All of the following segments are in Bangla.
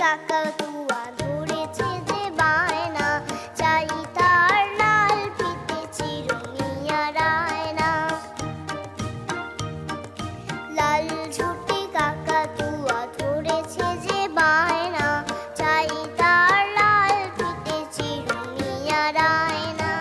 কাকাতুয়া ধরেছে যে বায়না, চাই তার লাল ফিতে চিরুনি আর আয়না। লাল ঝুঁটি কাকাতুয়া ধরেছে যে বায়না, চাই তার লাল ফিতে চিরুনি আর আয়না।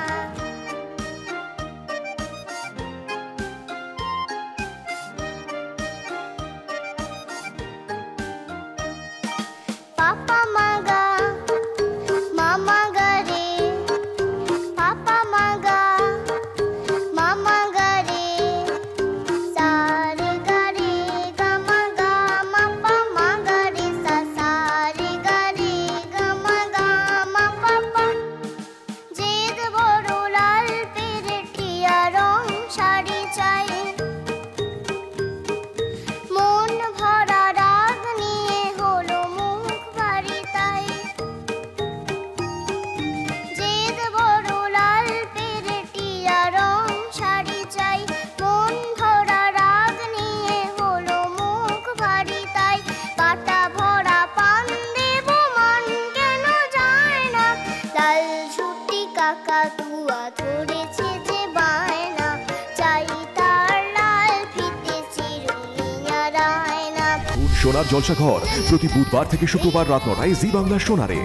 পাপা মাগা মামা গারে, পাপা মাগা মামা গারে, সারে গারে গামা গা মাপা মাগারে সা, সারে গারে গামা গা মাপা পা। জেদ বড় লাল পেরেটিয়া রং শাড়ি চাই, মন ভরা রাগ নিয়ে হলো মুখ ভারী তাই। জেদ বড় লাল পেরেটিয়া রং শাড়ি চাই, মন ভরা রাগ নিয়ে হলো মুখ ভারী তাই। কাটা ভরা পান দেব মন কেন যায় না, লাল ঝুঁটি কাকাতুয়া ধরেছে যে বায়না, চাই তার লাল ফিতে চিরুনি আর আয়না। সোনার জলসাঘর প্রতি বুধবার থেকে শুক্রবার রাত ৯টায় জি বাংলা সোনারে।